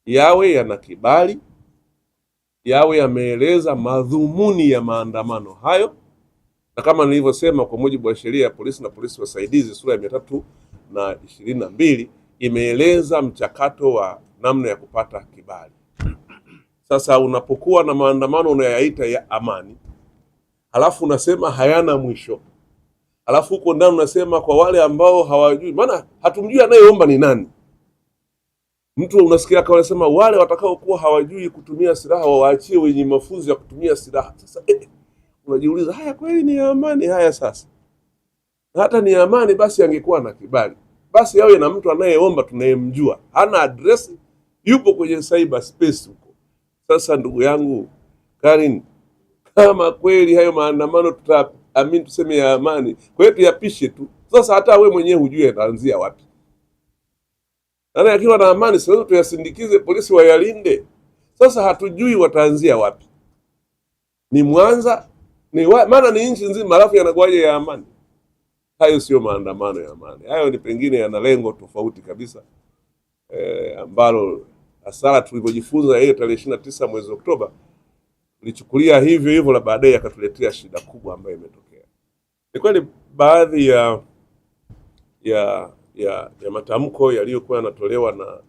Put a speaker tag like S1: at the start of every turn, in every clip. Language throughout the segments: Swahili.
S1: yawe yana kibali, yawe yameeleza madhumuni ya maandamano hayo, na kama nilivyosema, kwa mujibu wa sheria ya polisi na polisi wasaidizi sura ya 322 imeeleza mchakato wa namna ya kupata kibali. Sasa unapokuwa na maandamano unayaita ya amani, halafu unasema hayana mwisho, halafu huko ndani unasema kwa wale ambao hawajui, maana hatumjui anayeomba ni nani. Mtu unasikia kama anasema wale watakao kuwa hawajui kutumia silaha wawaachie wenye mafunzo ya kutumia silaha. Sasa unajiuliza, haya kweli ni amani? Haya sasa, hata ni amani basi angekuwa na kibali, basi yawe na mtu anayeomba tunayemjua, hana address, yupo kwenye cyber space huko. Sasa ndugu yangu Karin, kama kweli hayo maandamano tutaamini tuseme ya amani, kwa hiyo tuyapishe tu. Sasa hata we mwenyewe hujue ataanzia wapi. Na akiwa na amani sasa tuyasindikize, polisi wayalinde. Sasa hatujui wataanzia wapi. Ni Mwanza, maana ni nchi nzima, alafu yanakuwaje ya amani? Hayo sio maandamano ya amani. Hayo ni pengine yana lengo tofauti kabisa, ambalo hasara tulivyojifunza hiyo tarehe 29 mwezi Oktoba tulichukulia hivyo hivyo, na baadaye akatuletea shida kubwa ambayo imetokea. Ni kweli baadhi ya matamko yaliyokuwa yanatolewa na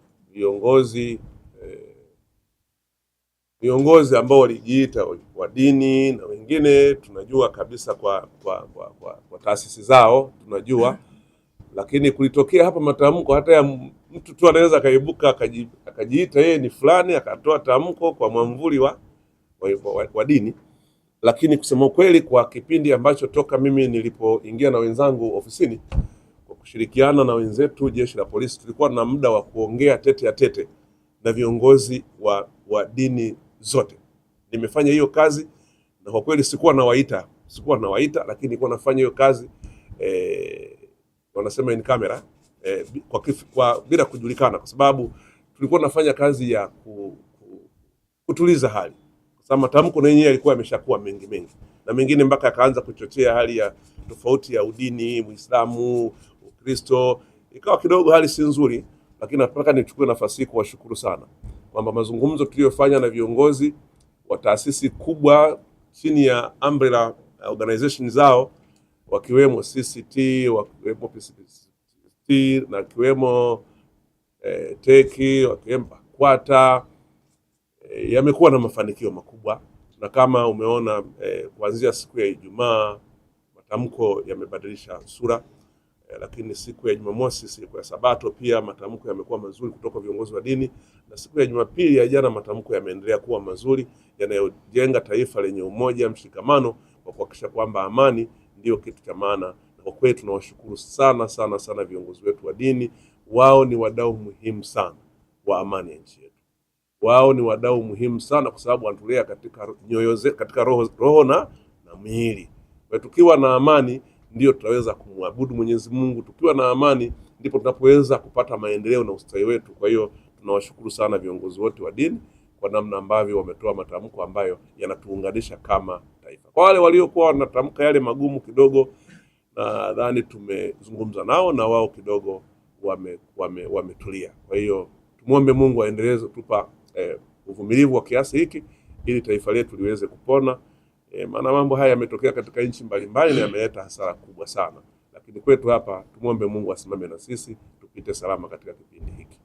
S1: viongozi ambao walijiita wa dini na wengine tunajua kabisa kwa taasisi zao tunajua, lakini kulitokea hapa matamko hata ya mtu tu anaweza akaibuka akajiita yeye ni fulani, akatoa tamko kwa mwamvuli wa dini. Lakini kusema kweli, kwa kipindi ambacho toka mimi nilipoingia na wenzangu ofisini kwa kushirikiana na wenzetu jeshi la polisi, tulikuwa na muda wa kuongea tete ya tete na viongozi wa dini zote. Nimefanya hiyo kazi, na kwa kweli sikuwa nawaita, lakini nilikuwa nafanya hiyo kazi wanasema in camera, kwa bila kujulikana, kwa sababu tulikuwa nafanya kazi ya kutuliza hali, kwa sababu matamko na yenyewe yalikuwa yameshakuwa mengi na mengine mpaka akaanza kuchochea hali ya tofauti ya udini, Muislamu, Ukristo, ikawa kidogo hali si nzuri. Lakini nataka nichukue nafasi hii kuwashukuru sana kwamba mazungumzo tuliyofanya na viongozi wa taasisi kubwa chini ya umbrella organization zao, wakiwemo CCT, wakiwemo PCT, na wakiwemo Teki, wakiwemo Kwata, yamekuwa na mafanikio makubwa. Na kama umeona kuanzia siku ya Ijumaa matamko yamebadilisha sura, lakini siku ya Jumamosi, siku ya Sabato, pia matamko yamekuwa mazuri kutoka viongozi wa dini, na siku ya Jumapili ya jana matamko yameendelea kuwa mazuri yanayojenga taifa lenye umoja, mshikamano, kwa kuhakikisha kwamba amani ndio kitu cha maana. Na kwa kweli tunawashukuru sana viongozi wetu wa dini. Wao ni wadau muhimu sana wa amani ya nchi yetu. Wao ni wadau muhimu sana kwa sababu wanatulea katika nyoyo zetu, katika roho na miili. Kwa tukiwa na amani ndio tutaweza kumwabudu Mwenyezi Mungu. Tukiwa na amani ndipo tunapoweza kupata maendeleo na ustawi wetu. Kwa hiyo tunawashukuru sana viongozi wote wa dini kwa namna ambavyo wametoa matamko ambayo yanatuunganisha kama taifa. Kwa wale waliokuwa wanatamka yale magumu kidogo, nadhani tumezungumza nao na wao kidogo wametulia. Kwa hiyo tumuombe Mungu aendeleze kutupa uvumilivu wa kiasi hiki ili taifa letu liweze kupona. Maana mambo haya yametokea katika nchi mbalimbali na yameleta hasara kubwa sana, lakini kwetu hapa tumuombe Mungu asimame na sisi tupite salama katika kipindi hiki.